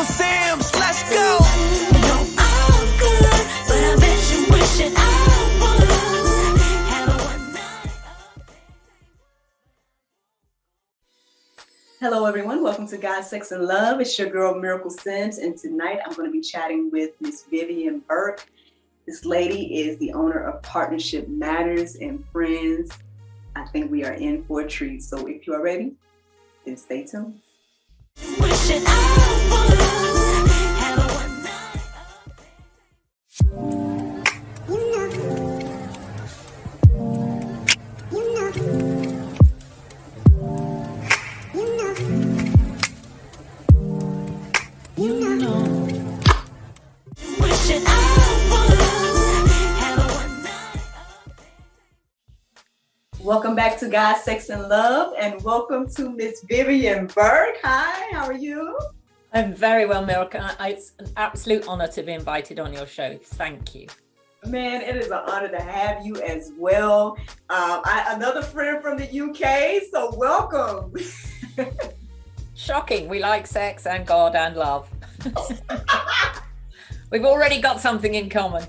Uncle Sam's, let's go. No, I'm good, but I bet you wishing I would have a one night. Hello, everyone. Welcome to God, Sex, and Love. It's your girl, Miracle Sims, and tonight I'm going to be chatting with Miss Vivien Burke. This lady is the owner of Partnership Matters and Friends. I think we are in for a treat. So if you are ready, then stay tuned. Wishing I would have a one night. You know. Wishing I would have a one night. Welcome back to God, Sex, and Love, and welcome to Miss Vivien Burke. Hi, how are you? I'm very well, Miracle. It's an absolute honor to be invited on your show. Thank you. Man, it is an honor to have you as well. Another friend from the UK, so welcome. Shocking. We like sex and God and love. We've already got something in common.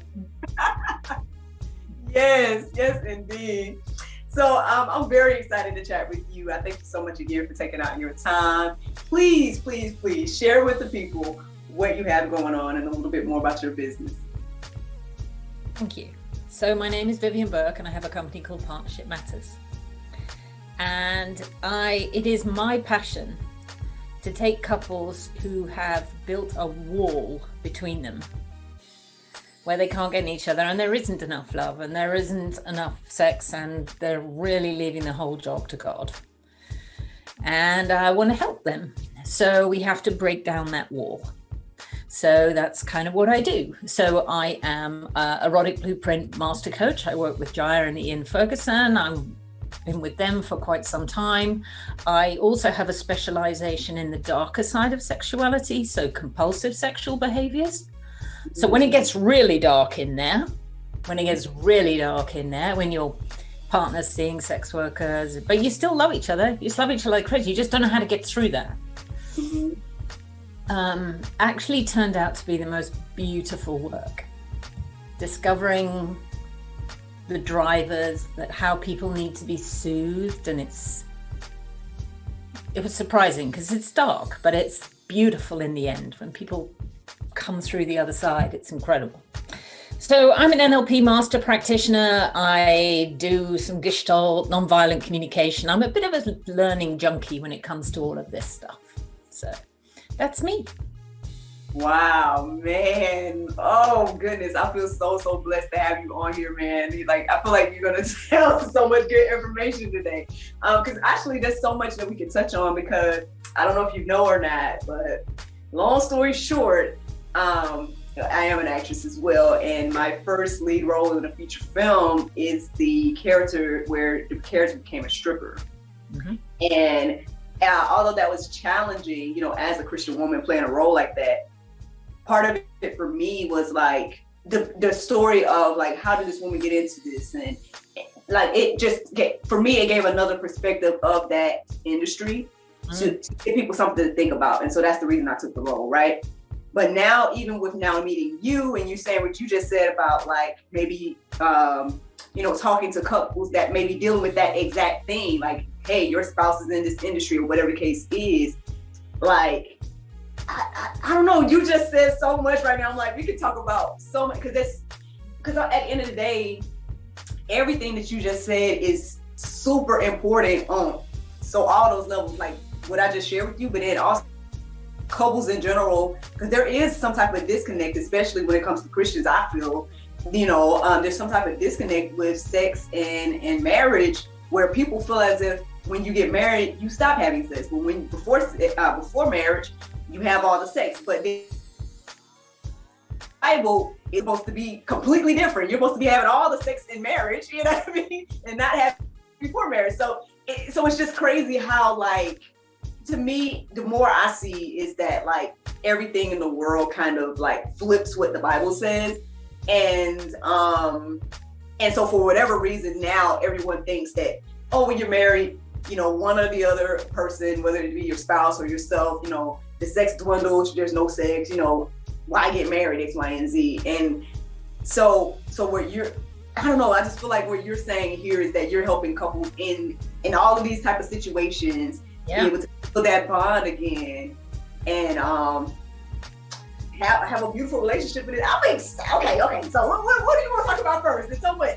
Yes, indeed. So I'm very excited to chat with you. I thank you so much again for taking out your time. Please share with the people what you have going on and a little bit more about your business. Thank you. So my name is Vivien Burke and I have a company called Partnership Matters. And it is my passion to take couples who have built a wall between them where they can't get in each other and there isn't enough love and there isn't enough sex and they're really leaving the whole job to God. And I want to help them. So we have to break down that wall. So that's kind of what I do. So I am a erotic blueprint master coach. I work with Jaya and Ian Ferguson. I've been with them for quite some time. I also have a specialization in the darker side of sexuality, so compulsive sexual behaviors. So when it gets really dark in there, when your partner's seeing sex workers, but you still love each other, you still love each other like crazy, you just don't know how to get through that. Actually turned out to be the most beautiful work. Discovering the drivers, that how people need to be soothed, and it was surprising because it's dark, but it's beautiful in the end. When people come through the other side, it's incredible. So I'm an NLP master practitioner. I do some Gestalt, nonviolent communication. I'm a bit of a learning junkie when it comes to all of this stuff. So that's me. Wow, man. Oh, goodness. I feel so blessed to have you on here, man. I feel like you're going to tell so much good information today. Because actually, there's so much that we can touch on because I don't know if you know or not, but long story short, I am an actress as well. And my first lead role in a feature film is the character where the character became a stripper. Mm-hmm. And although that was challenging, as a Christian woman playing a role like that, part of it for me was like the story of like, how did this woman get into this? And like, for me, it gave another perspective of that industry to give people something to think about. And so that's the reason I took the role, right? But now, even with now meeting you and you saying what you just said about like maybe, talking to couples that may be dealing with that exact thing, like, hey, your spouse is in this industry or whatever the case is, like, I don't know, you just said so much right now. I'm like, we could talk about so much because at the end of the day, everything that you just said is super important on so all those levels, like what I just shared with you, but then also couples in general, because there is some type of disconnect, especially when it comes to Christians. I feel, there's some type of disconnect with sex and marriage, where people feel as if when you get married, you stop having sex. But when before marriage, you have all the sex. But the Bible is supposed to be completely different. You're supposed to be having all the sex in marriage, you know what I mean, and not have before marriage. So it's just crazy how, like, to me, the more I see is that like everything in the world kind of like flips what the Bible says. And so for whatever reason now everyone thinks that, oh, when you're married, one or the other person, whether it be your spouse or yourself, the sex dwindles, there's no sex, why get married, X, Y, and Z. And so what I don't know, I just feel like what you're saying here is that you're helping couples in all of these type of situations be able to build that bond again and have a beautiful relationship with it. Okay. So what do you want to talk about first? It's so much.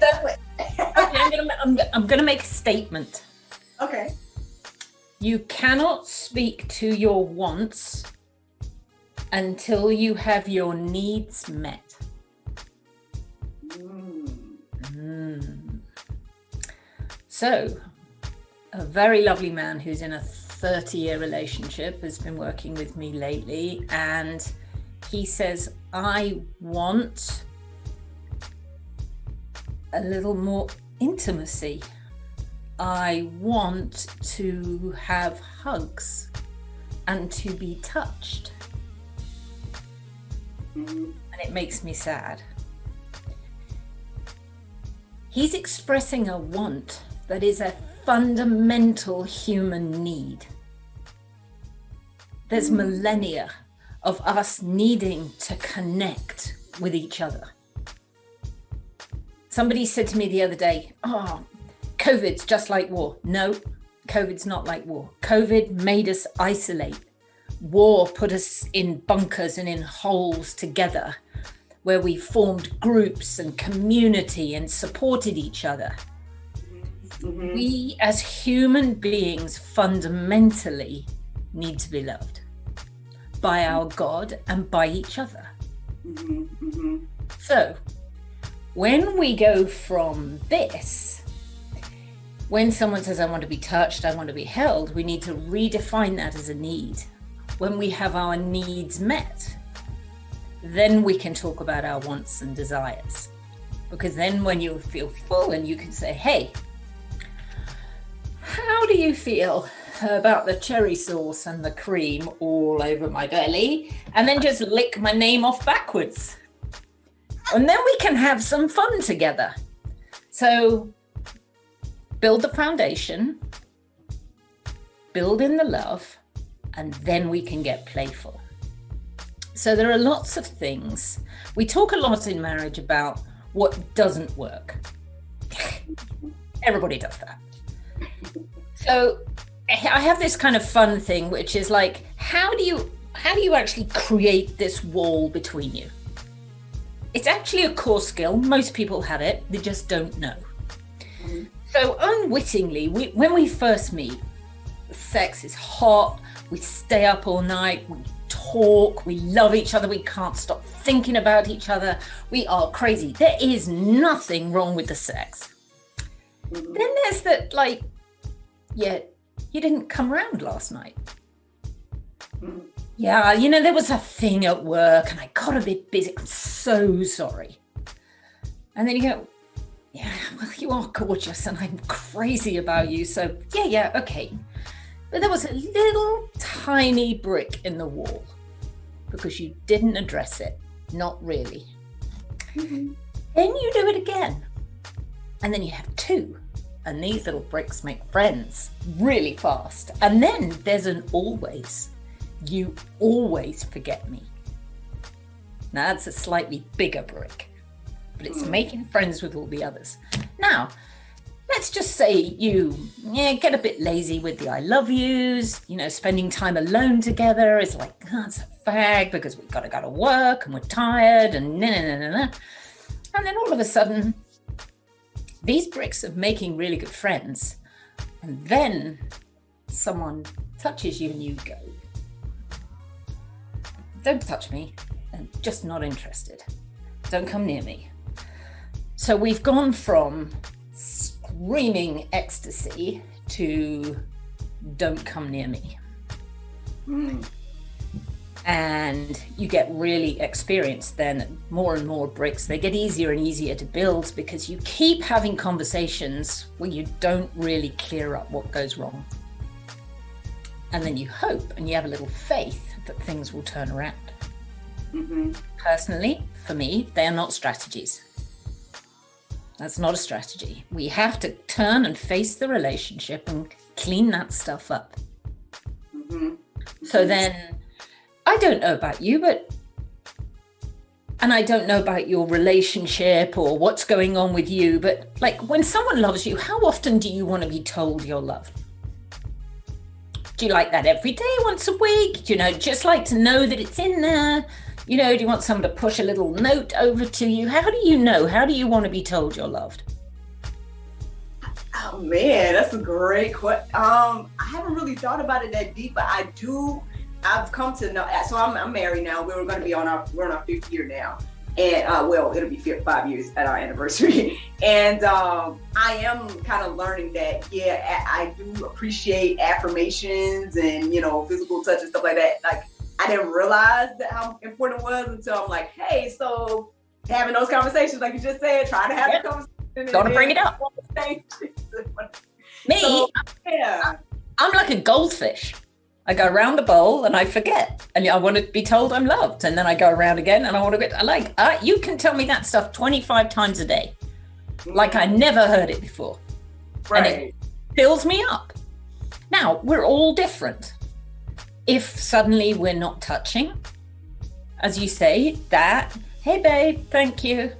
Okay, I'm gonna make a statement. Okay. You cannot speak to your wants until you have your needs met. So, a very lovely man who's in a 30-year relationship has been working with me lately, and he says, I want a little more intimacy. I want to have hugs and to be touched. And it makes me sad. He's expressing a want that is a fundamental human need. There's millennia of us needing to connect with each other. Somebody said to me the other day, COVID's just like war. No, COVID's not like war. COVID made us isolate. War put us in bunkers and in holes together where we formed groups and community and supported each other. We as human beings fundamentally need to be loved by our God and by each other. So when we go from this, when someone says, I want to be touched, I want to be held, we need to redefine that as a need. When we have our needs met, then we can talk about our wants and desires. Because then when you feel full and you can say, hey, how do you feel about the cherry sauce and the cream all over my belly? And then just lick my name off backwards. And then we can have some fun together. So build the foundation, build in the love, and then we can get playful. So there are lots of things. We talk a lot in marriage about what doesn't work. Everybody does that. So I have this kind of fun thing, which is like, how do you actually create this wall between you? It's actually a core skill. Most people have it. They just don't know. So unwittingly, when we first meet, sex is hot. We stay up all night. We talk. We love each other. We can't stop thinking about each other. We are crazy. There is nothing wrong with the sex. Then there's that, like, yeah, you didn't come around last night. Yeah, there was a thing at work and I got a bit busy. I'm so sorry. And then you go, yeah, well, you are gorgeous and I'm crazy about you. So yeah, okay. But there was a little tiny brick in the wall because you didn't address it. Not really. Then you do it again. And then you have two. And these little bricks make friends really fast. And then there's an always. You always forget me. Now that's a slightly bigger brick, but it's making friends with all the others. Now, let's just say you get a bit lazy with the I love yous, spending time alone together is like, it's a fag because we've got to go to work and we're tired and And then all of a sudden, these bricks are making really good friends. And then someone touches you and you go, don't touch me. I'm just not interested. Don't come near me. So we've gone from screaming ecstasy to don't come near me. And you get really experienced then, more and more bricks. They get easier and easier to build because you keep having conversations where you don't really clear up what goes wrong. And then you hope and you have a little faith that things will turn around. Personally, for me, they are not strategies. That's not a strategy. We have to turn and face the relationship and clean that stuff up. Mm-hmm. So then, I don't know about you, and I don't know about your relationship or what's going on with you, but like when someone loves you, how often do you want to be told you're loved? Do you like that every day, once a week? Do you know, just like to know that it's in there? You know, do you want someone to push a little note over to you? How do you know? How do you want to be told you're loved? Oh man, that's a great question. I haven't really thought about it that deep, but I've come to know. So I'm married now. We're on our fifth year now, and well, it'll be 5 years at our anniversary. And I am kind of learning that. Yeah, I do appreciate affirmations and physical touch and stuff like that. Like I didn't realize that how important it was until I'm like, hey, so having those conversations, like you just said, trying to have the conversation. Gotta bring it up. Me, so, yeah. I'm like a goldfish. I go around the bowl and I forget, and I want to be told I'm loved, and then I go around again and I want to get you can tell me that stuff 25 times a day, like I never heard it before, Right. And it fills me up. Now we're all different. If suddenly we're not touching, as you say, that, hey babe, thank you.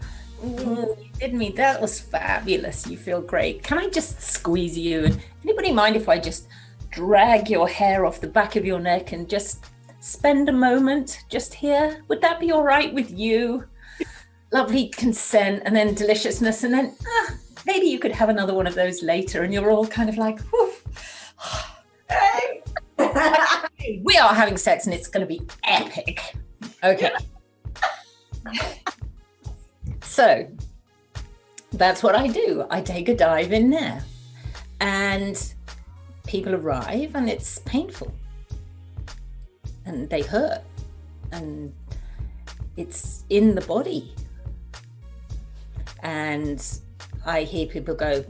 You did me. That was fabulous. You feel great. Can I just squeeze you? And anybody mind if I just drag your hair off the back of your neck and just spend a moment just here? Would that be all right with you? Lovely consent and then deliciousness, and then maybe you could have another one of those later, and you're all kind of like, whew. Hey. We are having sex and it's going to be epic. Okay. So that's what I do. I take a dive in there, and people arrive and it's painful and they hurt and it's in the body. And I hear people go,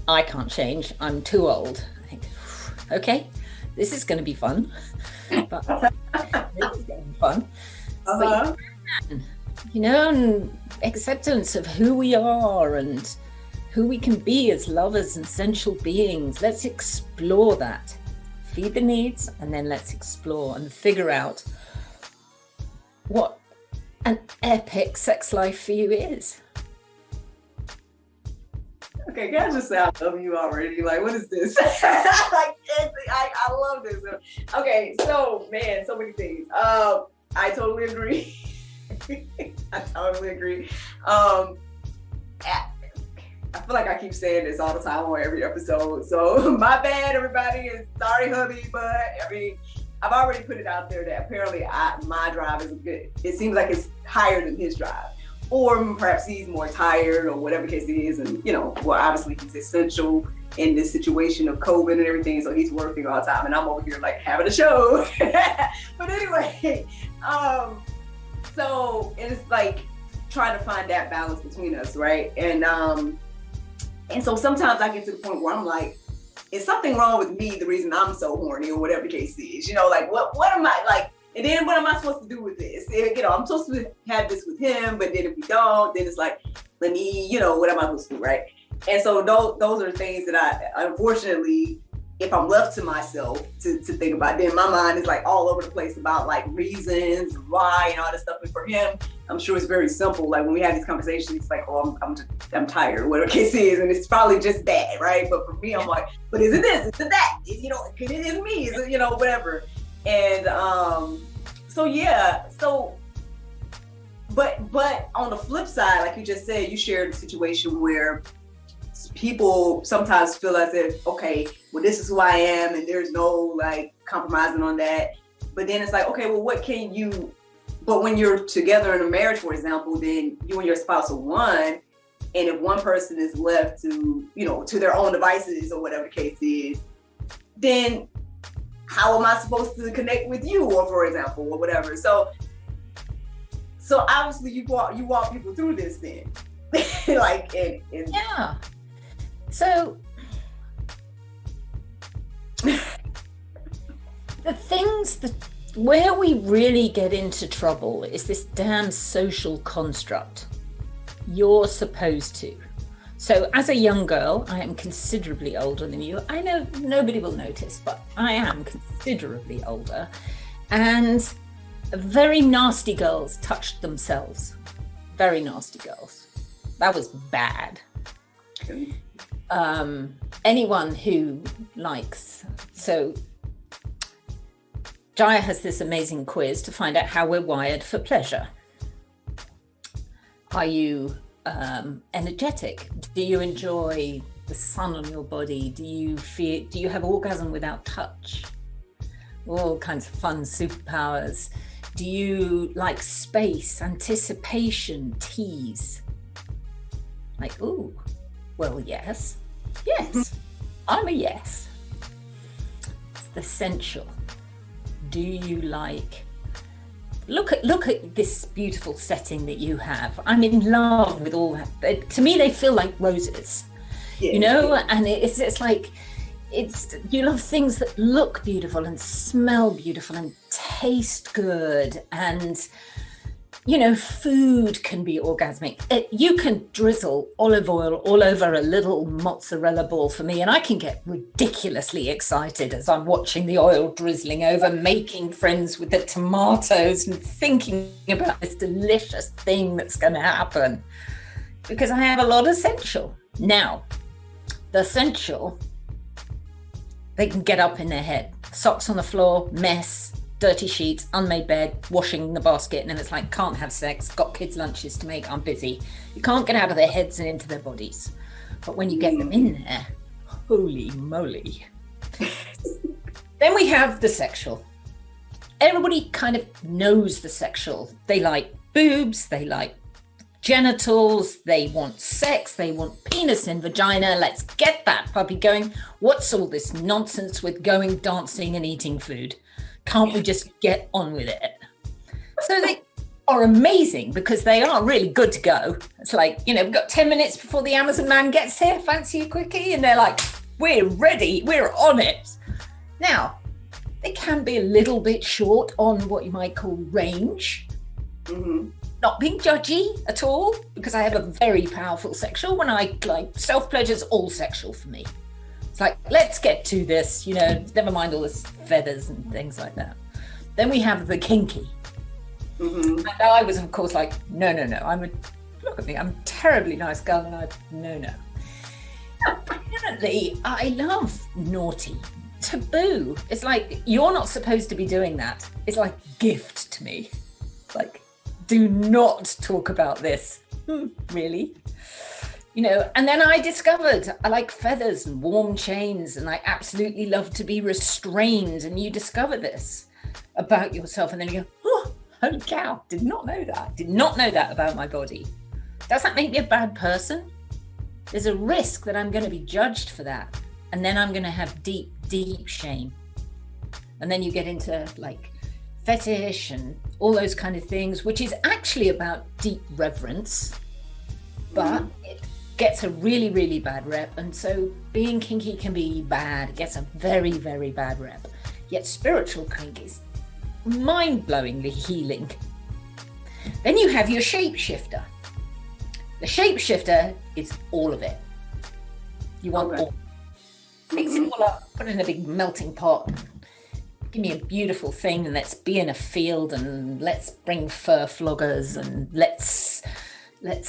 I can't change. I'm too old. I think, okay, this is going to be fun. But this is going to be fun. Uh-huh. But and acceptance of who we are and who we can be as lovers and sensual beings. Let's explore that. Feed the needs, and then let's explore and figure out what an epic sex life for you is. Okay, can I just say I love you already? Like, what is this? I love this. Okay, so man, so many things. I totally agree. I totally agree. I feel like I keep saying this all the time on every episode. So my bad, everybody. And sorry, hubby, but I mean, I've already put it out there that apparently my drive is good. It seems like it's higher than his drive. Or perhaps he's more tired or whatever the case it is. And, well, obviously he's essential in this situation of COVID and everything. So he's working all the time. And I'm over here like having a show. But anyway, so it's like trying to find that balance between us, right? And so sometimes I get to the point where I'm like, is something wrong with me, the reason I'm so horny or whatever the case is? Like, what am I like? And then what am I supposed to do with this? I'm supposed to have this with him, but then if we don't, then it's like, let me, what am I supposed to do, right? And so those are things that I, unfortunately, if I'm left to myself to think about, then my mind is like all over the place about like reasons, why, and all this stuff. And for him, I'm sure it's very simple. Like when we have these conversations, it's like, oh, I'm tired, or whatever the case is, and it's probably just that, right? But for me, I'm like, but is it this? Is it that? It is me? Is it, whatever? And so yeah, but on the flip side, like you just said, you shared a situation where people sometimes feel as if, okay, well, this is who I am, and there's no like compromising on that. But then it's like, okay, well, but when you're together in a marriage, for example, then you and your spouse are one, and if one person is left to, to their own devices or whatever the case is, then how am I supposed to connect with you, or for example, or whatever? So obviously you walk people through this then. Like, yeah. So the things where we really get into trouble is this damn social construct. you're supposed to. So as a young girl, I am considerably older than you. I know nobody will notice, but I am considerably older. And very nasty girls touched themselves. Very nasty girls. That was bad. Anyone who likes, so Jaya has this amazing quiz to find out how we're wired for pleasure. Are you energetic? Do you enjoy the sun on your body? Do you have orgasm without touch? All kinds of fun superpowers. Do you like space, anticipation, tease? Like, ooh, well, yes. I'm a yes. It's essential. Do you like, look at this beautiful setting that you have. I'm in love with all that. To me, they feel like roses, you know, and it's like, you love things that look beautiful and smell beautiful and taste good, and you know, food can be orgasmic. You can drizzle olive oil all over a little mozzarella ball for me, and I can get ridiculously excited as I'm watching the oil drizzling over, making friends with the tomatoes and thinking about this delicious thing that's going to happen, because I have a lot of sensual. Now, the sensual, they can get up in their head. Socks on the floor, mess, dirty sheets, unmade bed, washing the basket, and then it's like, can't have sex, got kids' lunches to make, I'm busy. You can't get out of their heads and into their bodies. But when you get them in there, holy moly. Then we have the sexual. Everybody kind of knows the sexual. They like boobs, they like genitals, they want sex, they want penis and vagina. Let's get that puppy going. What's all this nonsense with going, dancing and eating food? Can't we just get on with it? So they are amazing because they are really good to go. It's like, you know, we've got 10 minutes before the Amazon man gets here, fancy a quickie? And they're like, we're ready, we're on it. Now, they can be a little bit short on what you might call range. Mm-hmm. Not being judgy at all, because I have a very powerful sexual. When I like, self-pleasure's all sexual for me. It's like, let's get to this, you know, never mind all this feathers and things like that. Then we have the kinky. Mm-hmm. And I was, of course, like, no. Look at me, I'm a terribly nice girl, and no. Apparently, I love naughty, taboo. It's like, you're not supposed to be doing that. It's like gift to me. It's like, do not talk about this. Really? You know, and then I discovered I like feathers and warm chains, and I absolutely love to be restrained. And you discover this about yourself, and then you go, oh, holy cow, did not know that about my body. Does that make me a bad person? There's a risk that I'm going to be judged for that. And then I'm going to have deep, deep shame. And then you get into like fetish and all those kind of things, which is actually about deep reverence, but it gets a really, really bad rep. And so being kinky can be bad. It gets a very, very bad rep. Yet spiritual kink is mind-blowingly healing. Then you have your shapeshifter. The shapeshifter is all of it. You want all. Mix it all up, put it in a big melting pot. Give me a beautiful thing, and let's be in a field, and let's bring fur floggers, and let's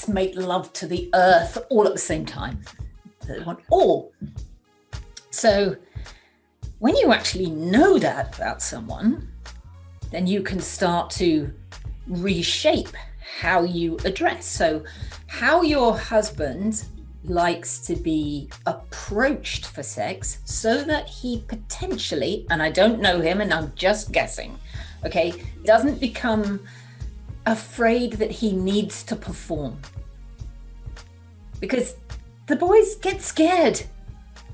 make love to the earth all at the same time. They want all. So when you actually know that about someone, then you can start to reshape how you address. So how your husband likes to be approached for sex, so that he potentially, and I don't know him and I'm just guessing, okay, doesn't become afraid that he needs to perform. Because the boys get scared.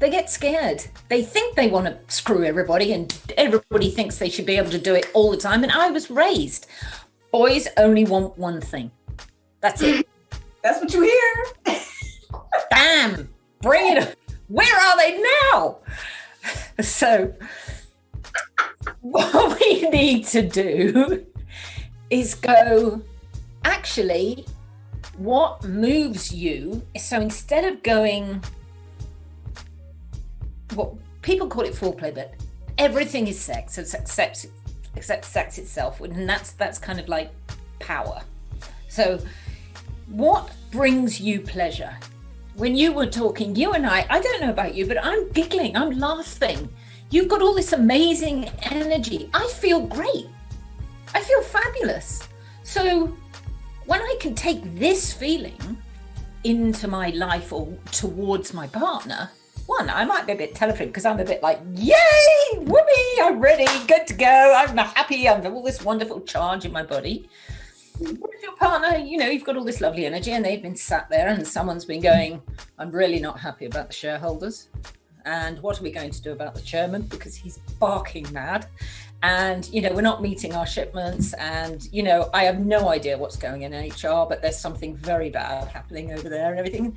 They get scared. They think they want to screw everybody, and everybody thinks they should be able to do it all the time. And I was raised, boys only want one thing. That's it. That's what you hear. Bam! Bring it. Where are they now? So what we need to do is go, actually, what moves you? So instead of going, what people call it foreplay, but everything is sex, so except sex itself, and that's kind of like power. So what brings you pleasure? When you were talking, you and I don't know about you, but I'm giggling, I'm laughing. You've got all this amazing energy. I feel great. I feel fabulous. So when I can take this feeling into my life or towards my partner, one, I might be a bit telephonic because I'm a bit like, yay, whoopee, I'm ready, good to go. I'm happy. I've all this wonderful charge in my body. With your partner, you know, you've got all this lovely energy and they've been sat there and someone's been going, I'm really not happy about the shareholders. And what are we going to do about the chairman? Because he's barking mad. And, you know, we're not meeting our shipments. And, you know, I have no idea what's going in HR, but there's something very bad happening over there and everything.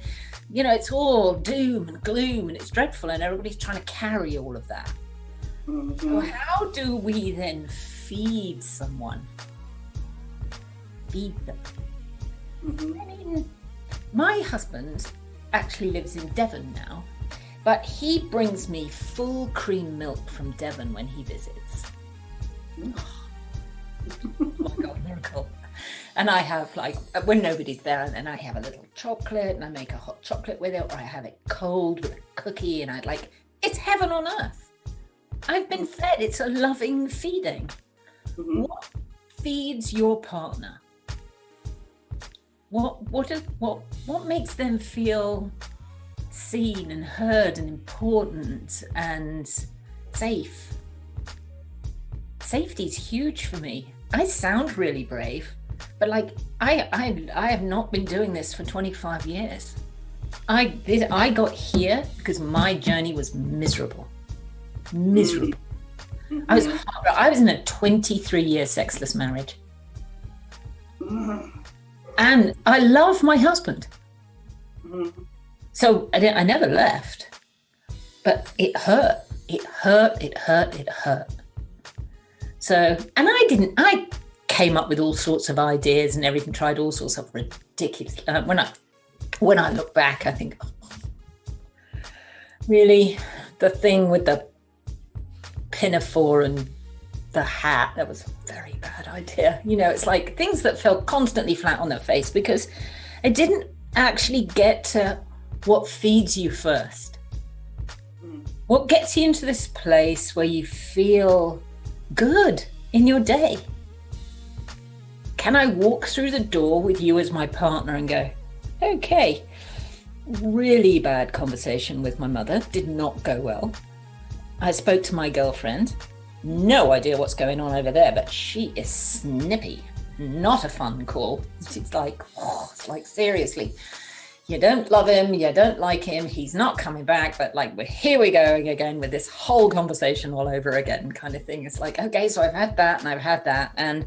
You know, it's all doom and gloom and it's dreadful. And everybody's trying to carry all of that. Mm-hmm. So how do we then feed someone? Feed them. Mm-hmm. I mean, my husband actually lives in Devon now, but he brings me full cream milk from Devon when he visits. Oh my God, miracle. And I have, like, when nobody's there, and then I have a little chocolate and I make a hot chocolate with it, or I have it cold with a cookie, and I'd like, it's heaven on earth. I've been fed. It's a loving feeding. Mm-hmm. What feeds your partner? What makes them feel seen and heard and important and safe? Safety is huge for me. I sound really brave, but like I have not been doing this for 25 years. I got here because my journey was miserable. Mm-hmm. I was in a 23-year sexless marriage. Mm-hmm. And I love my husband. Mm-hmm. So I never left, but it hurt. It hurt. So, and I came up with all sorts of ideas and everything, tried all sorts of ridiculous. When I look back, I think, oh, really, the thing with the pinafore and the hat, that was a very bad idea. You know, it's like things that fell constantly flat on their face because I didn't actually get to what feeds you first. What gets you into this place where you feel good in your day? Can I walk through the door with you as my partner and go, okay, really bad conversation with my mother, did not go well. I spoke to my girlfriend, no idea what's going on over there, but she is snippy, not a fun call. It's like, seriously, you don't love him, you don't like him, he's not coming back, but like, here we go again with this whole conversation all over again kind of thing. It's like, okay, so I've had that and I've had that. And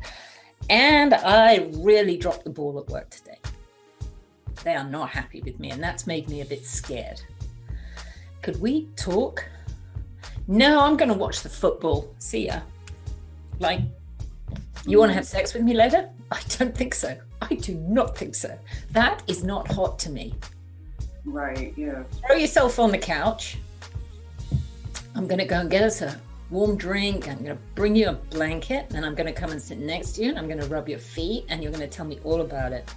I really dropped the ball at work today. They are not happy with me, and that's made me a bit scared. Could we talk? No, I'm going to watch the football. See ya. Like, you want to have sex with me later? I don't think so. I do not think so. That is not hot to me. Right, yeah. Throw yourself on the couch. I'm going to go and get us a warm drink. I'm going to bring you a blanket, and I'm going to come and sit next to you, and I'm going to rub your feet, and you're going to tell me all about it.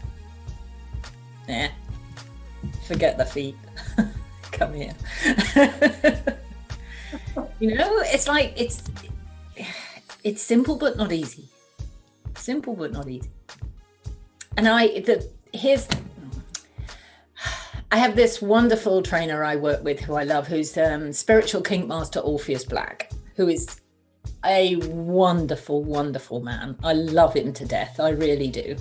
Forget the feet. Come here. You know, it's like, it's simple but not easy. Simple but not easy. And I have this wonderful trainer I work with who I love, who's spiritual kink master Orpheus Black, who is a wonderful, wonderful man. I love him to death. I really do.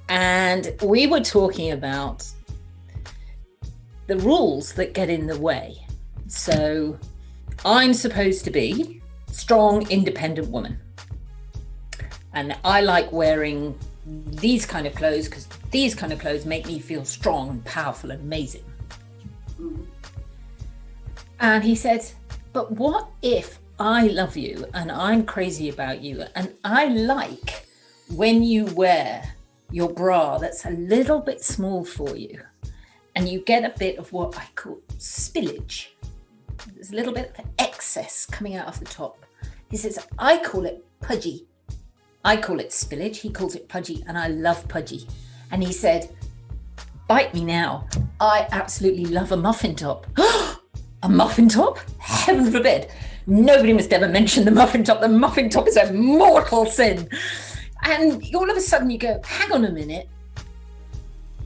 And we were talking about the rules that get in the way. So I'm supposed to be a strong, independent woman. And I like wearing these kind of clothes because these kind of clothes make me feel strong and powerful and amazing. Mm-hmm. And he said, but what if I love you and I'm crazy about you and I like when you wear your bra that's a little bit small for you, and you get a bit of what I call spillage. There's a little bit of excess coming out of the top. He says, I call it pudgy. I call it spillage. He calls it pudgy, and I love pudgy. And he said, bite me now. I absolutely love a muffin top. A muffin top? Heaven forbid. Nobody must ever mention the muffin top. The muffin top is a mortal sin. And all of a sudden you go, hang on a minute.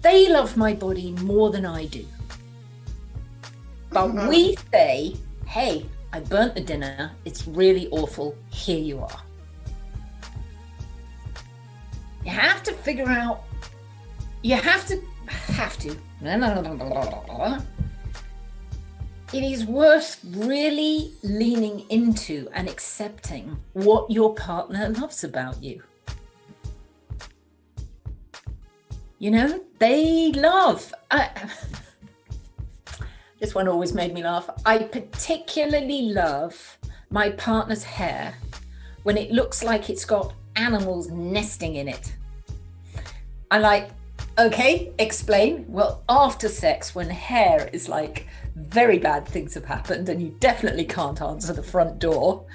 They love my body more than I do. But we say, hey, I burnt the dinner. It's really awful. Here you are. You have to figure out, it is worth really leaning into and accepting what your partner loves about you. You know, they love, this one always made me laugh. I particularly love my partner's hair when it looks like it's got animals nesting in it. I like, okay, explain. Well, after sex, when hair is like very bad things have happened and you definitely can't answer the front door,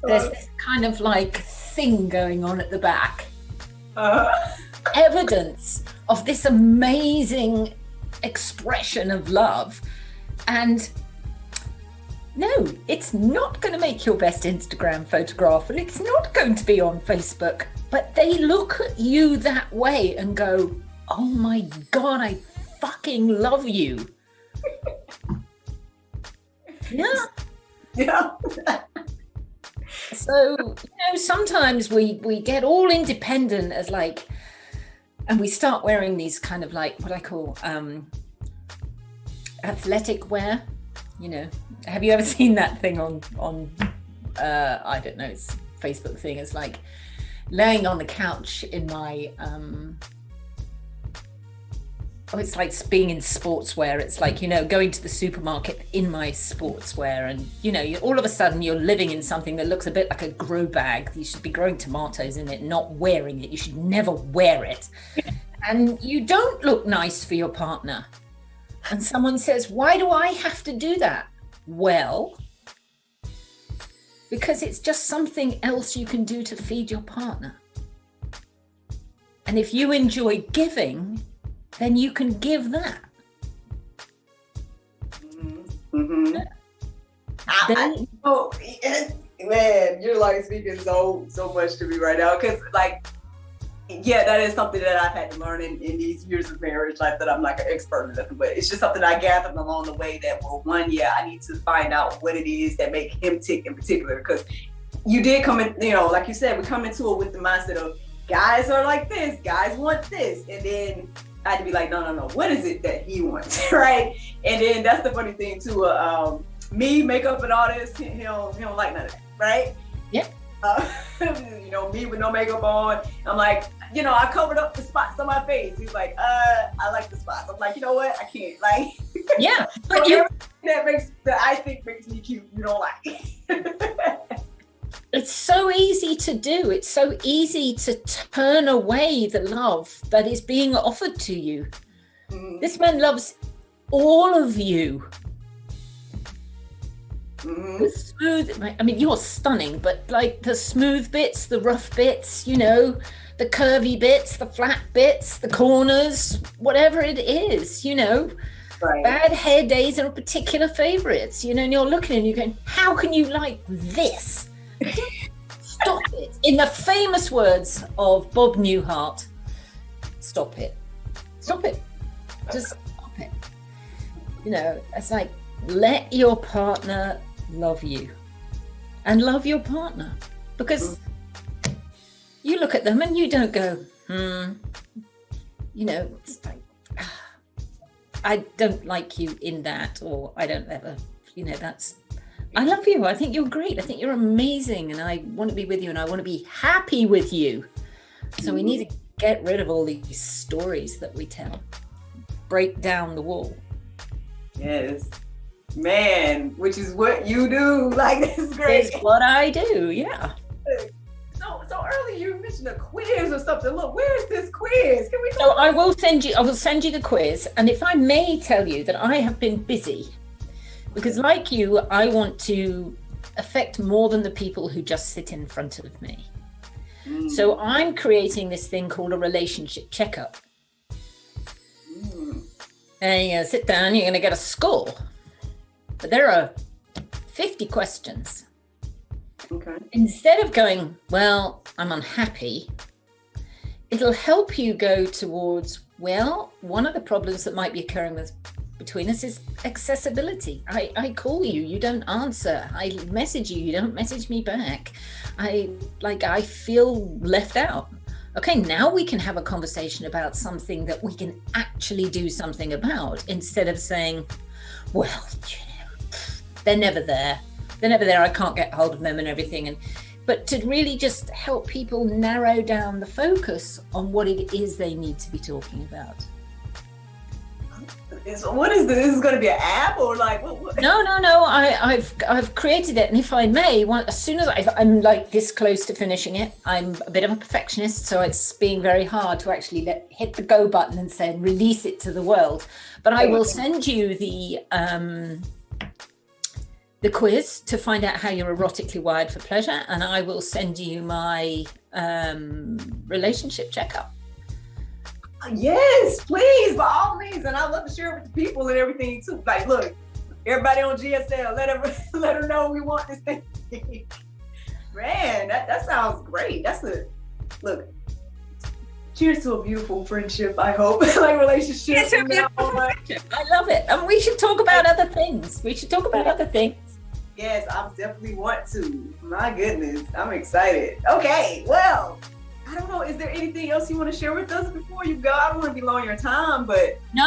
there's this kind of like thing going on at the back. Evidence of this amazing expression of love. And no, it's not going to make your best Instagram photograph, and it's not going to be on Facebook, but they look at you that way and go, oh my God, I fucking love you. Yeah. So, you know, sometimes we get all independent as like, and we start wearing these kind of like what I call athletic wear. You know, have you ever seen that thing on I don't know, it's a Facebook thing. It's like laying on the couch in my it's like being in sportswear. It's like, you know, going to the supermarket in my sportswear, and you know, all of a sudden you're living in something that looks a bit like a grow bag. You should be growing tomatoes in it, not wearing it. You should never wear it. And you don't look nice for your partner. And someone says, why do I have to do that? Well, because it's just something else you can do to feed your partner. And if you enjoy giving, then you can give that. Man, you're like speaking so much to me right now, because like, yeah, that is something that I've had to learn in these years of marriage life, that I'm like an expert in it. But it's just something I gathered along the way that, well, one, I need to find out what it is that make him tick in particular. Because you did come in, you know, like you said, we come into it with the mindset of guys are like this, guys want this. And then I had to be like, no, what is it that he wants, right? And then that's the funny thing too, me, makeup and all this, he don't like none of that, right? Yep. You know, me with no makeup on, I'm like, you know, I covered up the spots on my face. He's like, I like the spots. I'm like, you know what? I can't, like. Yeah, but so that I think makes me cute, you don't like. It's so easy to do. It's so easy to turn away the love that is being offered to you. Mm-hmm. This man loves all of you. Mm-hmm. The smooth, I mean, you're stunning, but like the smooth bits, the rough bits, you know, the curvy bits, the flat bits, the corners, whatever it is, you know, right. Bad hair days are particular favorites, you know, and you're looking and you're going, how can you like this? Stop it. In the famous words of Bob Newhart, stop it. Stop it. Just stop it. You know, it's like, let your partner love you and love your partner, because you look at them and you don't go, you know, it's like, I don't like you in that, or I don't ever, you know, that's, I love you. I think you're great. I think you're amazing. And I want to be with you and I want to be happy with you. So we need to get rid of all these stories that we tell. Break down the wall. Yes. Man, which is what you do. Like, this is great. It's what I do, yeah. So earlier you mentioned mentioned a quiz or something. Look, where is this quiz? Can we So I will send you the quiz. And if I may tell you that I have been busy, because like you, I want to affect more than the people who just sit in front of me. So I'm creating this thing called a relationship checkup. And you're gonna sit down, you're gonna get a score. But there are 50 questions. Okay. Instead of going, well, I'm unhappy, it'll help you go towards, well, one of the problems that might be occurring between us is accessibility. I call you, you don't answer. I message you, you don't message me back. I feel left out. Okay, now we can have a conversation about something that we can actually do something about, instead of saying, well, you know, they're never there. They're never there. I can't get hold of them and everything. But to really just help people narrow down the focus on what it is they need to be talking about. What is this? Is going to be an app or like what? No. I've created it, and if I may, as soon as I'm like this close to finishing it, I'm a bit of a perfectionist, so it's being very hard to actually hit the go button and say release it to the world. But I will send you the quiz to find out how you're erotically wired for pleasure, and I will send you my relationship checkup. Yes, please, by all means. And I'd love to share it with the people and everything too. Like, look, everybody on GSL, let her know we want this thing. Man, that sounds great. Look, cheers to a beautiful friendship, I hope. Like relationship. It's a beautiful friendship. I love it. And we should talk about other things. Yes, I definitely want to. My goodness, I'm excited. Okay, well, I don't know. Is there anything else you want to share with us before you go? I don't want to be long your time, but no.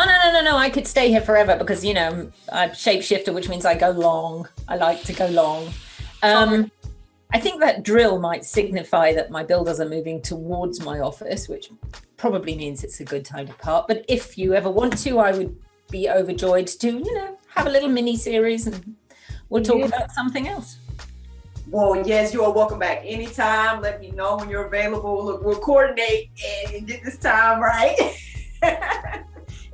I could stay here forever because I'm shapeshifter, which means I go long. I like to go long. I think that drill might signify that my builders are moving towards my office, which probably means it's a good time to part. But if you ever want to, I would be overjoyed to, have a little mini series and we'll talk about something else. Well, yes, you are welcome back anytime. Let me know when you're available. Look, we'll coordinate and get this time right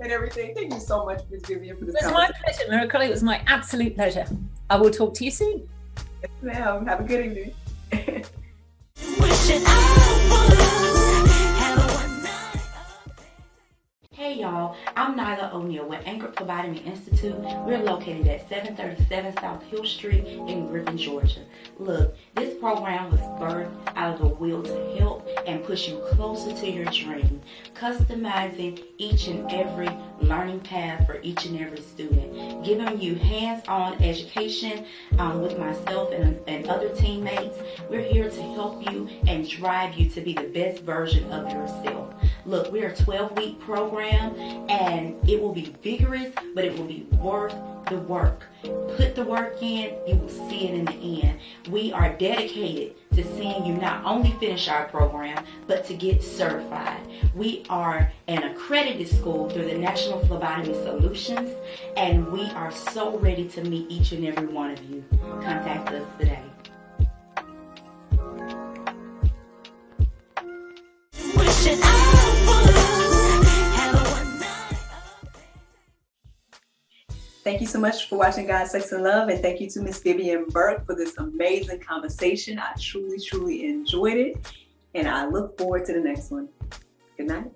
and everything. Thank you so much, Ms. Vivien, for this It was my pleasure, Miracle. It was my absolute pleasure. I will talk to you soon. Yes, ma'am. Have a good evening. Wishing I would have a one night. Hey y'all, I'm Nyla O'Neal with Anchor Phlebotomy Institute. We're located at 737 South Hill Street in Griffin, Georgia. Look, this program was birthed out of a will to help and push you closer to your dream, customizing each and every learning path for each and every student, giving you hands-on education with myself and other teammates. We're here to help you and drive you to be the best version of yourself. Look, we're a 12-week program, and it will be vigorous, but it will be worth the work. Put the work in, you will see it in the end. We are dedicated to seeing you not only finish our program, but to get certified. We are an accredited school through the National Phlebotomy Solutions, and we are so ready to meet each and every one of you. Contact us today. Wishing I would have a one night. Thank you so much for watching God, Sex, and Love. And thank you to Miss Vivien Burke for this amazing conversation. I truly, truly enjoyed it. And I look forward to the next one. Good night.